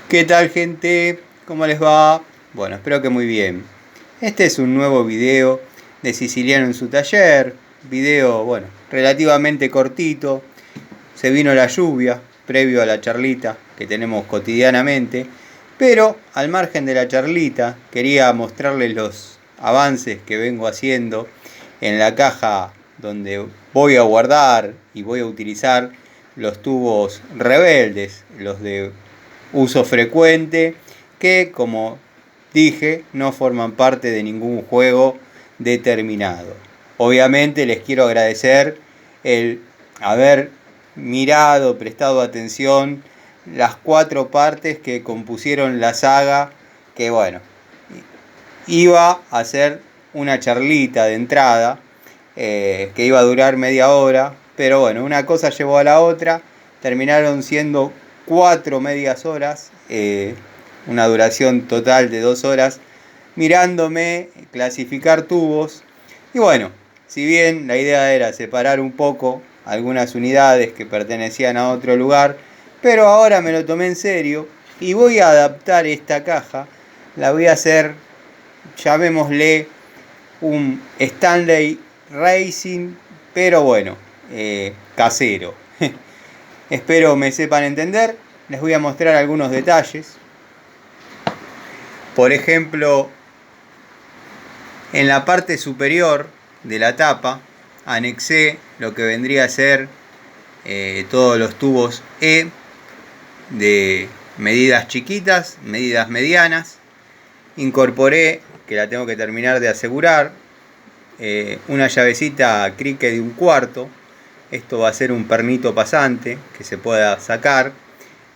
¿Qué tal, gente? ¿Cómo les va? Bueno, espero que muy bien. Este es un nuevo video de Siciliano en su taller. Video, bueno, relativamente cortito. Se vino la lluvia previo a la charlita que tenemos cotidianamente. Pero al margen de la charlita, quería mostrarles los avances que vengo haciendo en la caja donde voy a guardar y voy a utilizar los tubos rebeldes, los de uso frecuente, que como dije no forman parte de ningún juego determinado. Obviamente les quiero agradecer el haber mirado, prestado atención las 4 partes que compusieron la saga, que bueno, iba a ser una charlita de entrada, que iba a durar media hora, pero bueno, una cosa llevó a la otra, terminaron siendo 4 medias horas, una duración total de 2 horas, mirándome clasificar tubos. Y bueno, si bien la idea era separar un poco algunas unidades que pertenecían a otro lugar, pero ahora me lo tomé en serio y voy a adaptar esta caja, la voy a hacer, llamémosle un Stanley Racing, pero bueno, casero. Espero me sepan entender. Les voy a mostrar algunos detalles. Por ejemplo, en la parte superior de la tapa anexé lo que vendría a ser todos los tubos E de medidas chiquitas, medidas medianas. Incorporé, que la tengo que terminar de asegurar, una llavecita Cricket de 1/4. Esto va a ser un pernito pasante que se pueda sacar.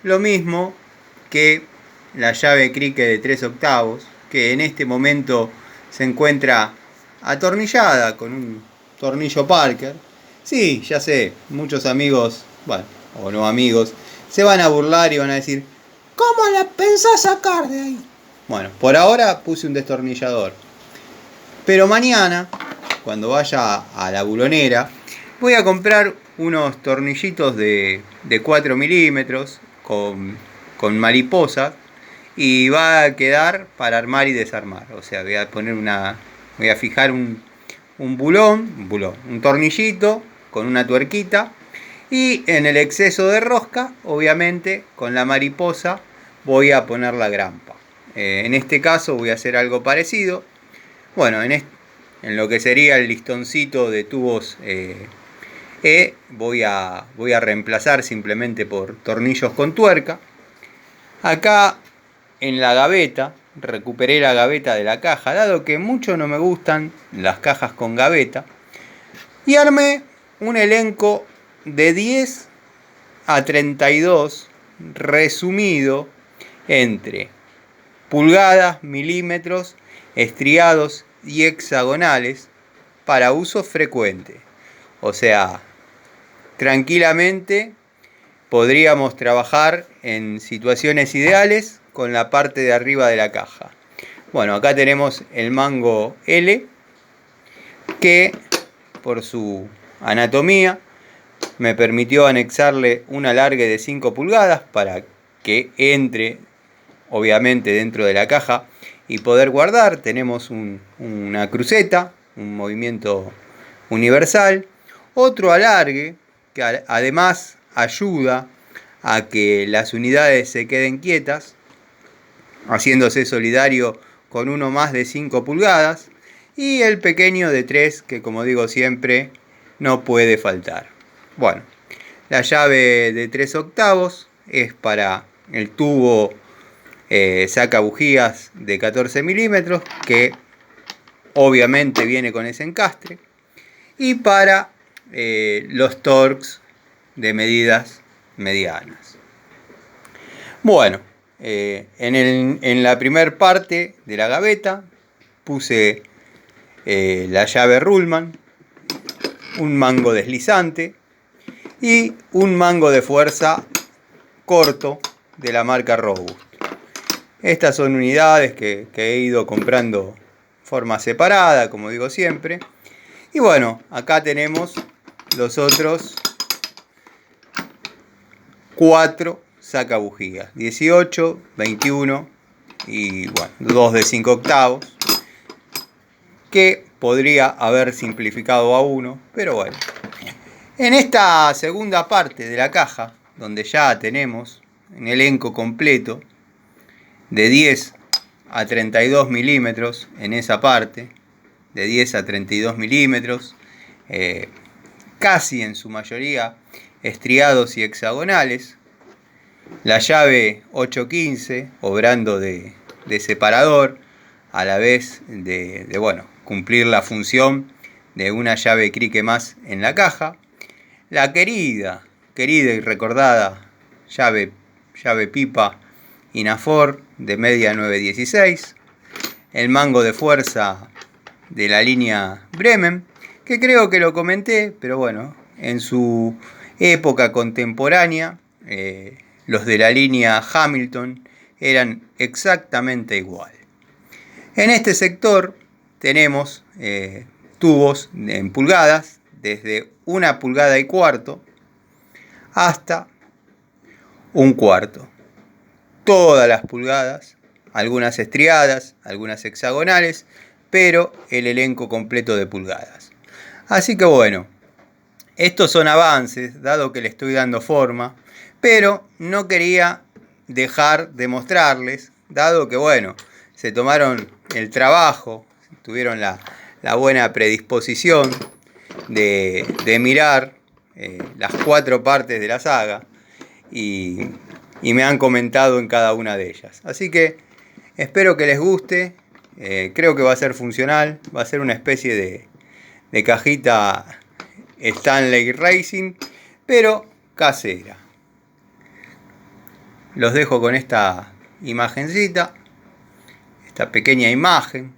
Lo mismo que la llave Cricket de 3/8, que en este momento se encuentra atornillada con un tornillo Parker. Sí, ya sé, muchos amigos, bueno, o no amigos, se van a burlar y van a decir, ¿cómo la pensás sacar de ahí? Bueno, por ahora puse un destornillador. Pero mañana, cuando vaya a la bulonera, voy a comprar unos tornillitos de 4 milímetros con mariposas y va a quedar para armar y desarmar. O sea, voy a fijar un tornillito con una tuerquita, y en el exceso de rosca, obviamente, con la mariposa voy a poner la grampa. En este caso voy a hacer algo parecido. Bueno, en lo que sería el listoncito de tubos voy a reemplazar simplemente por tornillos con tuerca. Acá en la gaveta, recuperé la gaveta de la caja, dado que mucho no me gustan las cajas con gaveta, y armé un elenco de 10 a 32 resumido entre pulgadas, milímetros, estriados y hexagonales para uso frecuente. O sea, tranquilamente podríamos trabajar en situaciones ideales con la parte de arriba de la caja. Bueno, acá tenemos el mango L, que por su anatomía me permitió anexarle un alargue de 5 pulgadas para que entre obviamente dentro de la caja y poder guardar. Tenemos una cruceta, un movimiento universal, otro alargue que además ayuda a que las unidades se queden quietas, haciéndose solidario con uno más de 5 pulgadas, y el pequeño de 3, que como digo siempre no puede faltar. Bueno, la llave de 3/8 es para el tubo saca bujías de 14 milímetros, que obviamente viene con ese encastre, y para los Torx de medidas medianas. Bueno, en la primer parte de la gaveta puse la llave Ruhlmann, un mango deslizante y un mango de fuerza corto de la marca Robust. Estas son unidades que he ido comprando de forma separada, como digo siempre. Y bueno, acá tenemos los otros 4 saca bujías. 18, 21 y bueno, 2 de 5 octavos. Que podría haber simplificado a 1, pero bueno. En esta segunda parte de la caja, donde ya tenemos un elenco completo de 10 a 32 milímetros en esa parte, de 10 a 32 milímetros, casi en su mayoría estriados y hexagonales, la llave 815 obrando de separador, a la vez de bueno, cumplir la función de una llave crique más en la caja, la querida y recordada llave pipa Inafor de media 916, el mango de fuerza de la línea Bremen, que creo que lo comenté, pero bueno, en su época contemporánea, los de la línea Hamilton eran exactamente igual. En este sector tenemos tubos en pulgadas, desde 1,25 pulgadas hasta 1 cuarto. Todas las pulgadas, algunas estriadas, algunas hexagonales, pero el elenco completo de pulgadas. Así que bueno, estos son avances, dado que le estoy dando forma, pero no quería dejar de mostrarles, dado que bueno, se tomaron el trabajo, tuvieron la buena predisposición de mirar las 4 partes de la saga y me han comentado en cada una de ellas. Así que espero que les guste, creo que va a ser funcional, va a ser una especie de cajita Stanley Racing, pero casera. Los dejo con esta imagencita, esta pequeña imagen.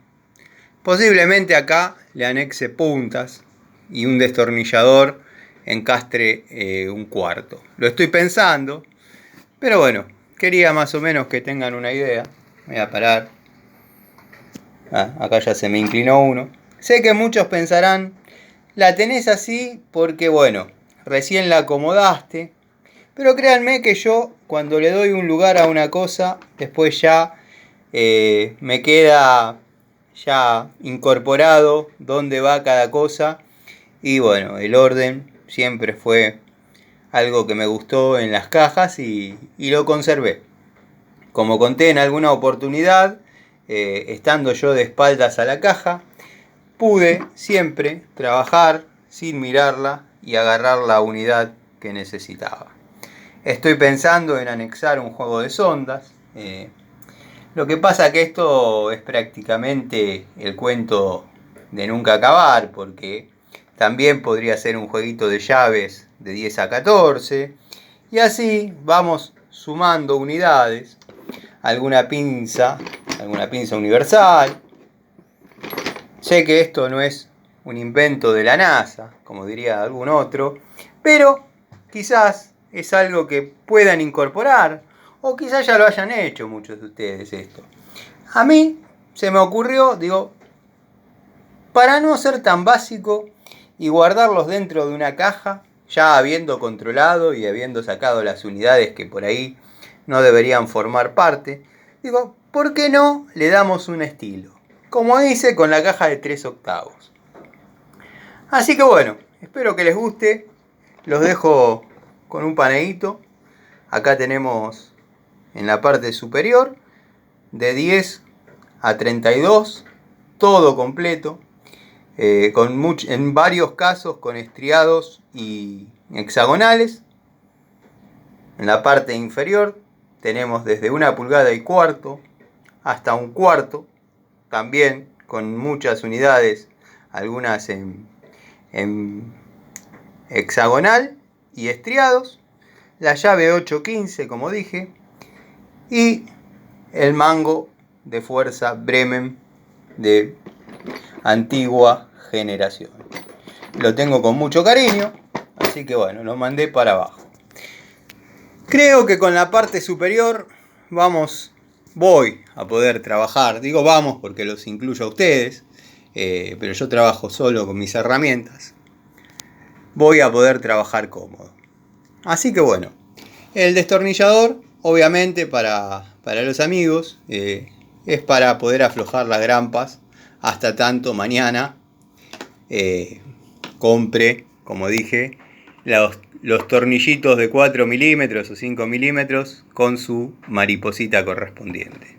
Posiblemente acá le anexe puntas y un destornillador encastre 1 cuarto. Lo estoy pensando, pero bueno, quería más o menos que tengan una idea. Voy a parar. Acá ya se me inclinó uno. Sé que muchos pensarán, la tenés así porque bueno, recién la acomodaste. Pero créanme que yo cuando le doy un lugar a una cosa, después ya me queda ya incorporado dónde va cada cosa. Y bueno, el orden siempre fue algo que me gustó en las cajas y lo conservé. Como conté en alguna oportunidad, estando yo de espaldas a la caja, pude siempre trabajar sin mirarla y agarrar la unidad que necesitaba. Estoy pensando en anexar un juego de sondas. Lo que pasa que esto es prácticamente el cuento de nunca acabar, porque también podría ser un jueguito de llaves de 10 a 14. Y así vamos sumando unidades. Alguna pinza universal. Sé que esto no es un invento de la NASA, como diría algún otro, pero quizás es algo que puedan incorporar, o quizás ya lo hayan hecho muchos de ustedes esto. A mí se me ocurrió, para no ser tan básico y guardarlos dentro de una caja, ya habiendo controlado y habiendo sacado las unidades que por ahí no deberían formar parte, ¿por qué no le damos un estilo? Como hice con la caja de 3 octavos. Así que bueno, espero que les guste. Los dejo con un paneíto. Acá tenemos en la parte superior de 10 a 32, todo completo, en varios casos con estriados y hexagonales. En la parte inferior tenemos desde 1,25 pulgadas hasta 1 cuarto, también con muchas unidades, algunas en hexagonal y estriados, la llave 815 como dije, y el mango de fuerza Bremen de antigua generación. Lo tengo con mucho cariño, así que bueno, lo mandé para abajo. Creo que con la parte superior voy a poder trabajar. Digo vamos porque los incluyo a ustedes, pero yo trabajo solo con mis herramientas. Voy a poder trabajar cómodo. Así que bueno, El destornillador, obviamente, para los amigos, es para poder aflojar las grampas hasta tanto mañana compre, como dije, los tornillitos de 4 milímetros o 5 milímetros con su mariposita correspondiente.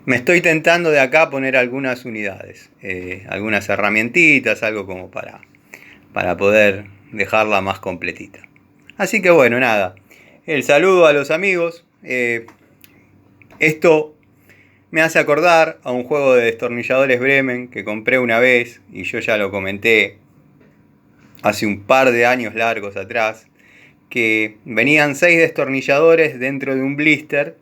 Me estoy tentando de acá poner algunas unidades, algunas herramientitas, algo como para poder dejarla más completita. Así que bueno, nada, el saludo a los amigos. Esto me hace acordar a un juego de destornilladores Bremen que compré una vez y yo ya lo comenté hace un par de años largos atrás, que venían 6 destornilladores dentro de un blister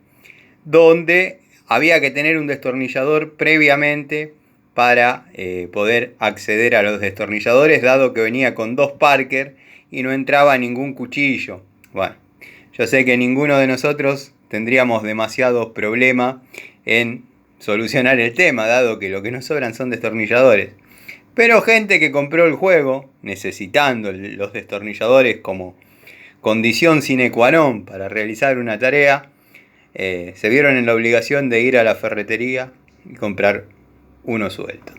donde había que tener un destornillador previamente para poder acceder a los destornilladores, dado que venía con 2 Parker y no entraba ningún cuchillo. Bueno, yo sé que ninguno de nosotros tendríamos demasiados problemas en solucionar el tema, dado que lo que nos sobran son destornilladores. Pero gente que compró el juego, necesitando los destornilladores como condición sine qua non para realizar una tarea, se vieron en la obligación de ir a la ferretería y comprar uno suelto.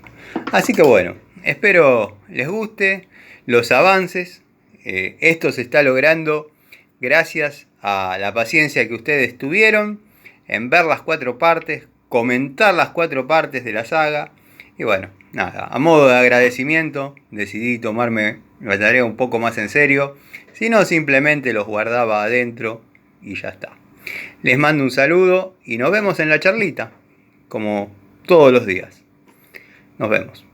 Así que bueno, espero les guste los avances. Esto se está logrando gracias a la paciencia que ustedes tuvieron en ver las 4 partes, comentar las 4 partes de la saga. Y bueno, nada, a modo de agradecimiento decidí tomarme la tarea un poco más en serio. Si no, simplemente los guardaba adentro y ya está. Les mando un saludo y nos vemos en la charlita, como todos los días. Nos vemos.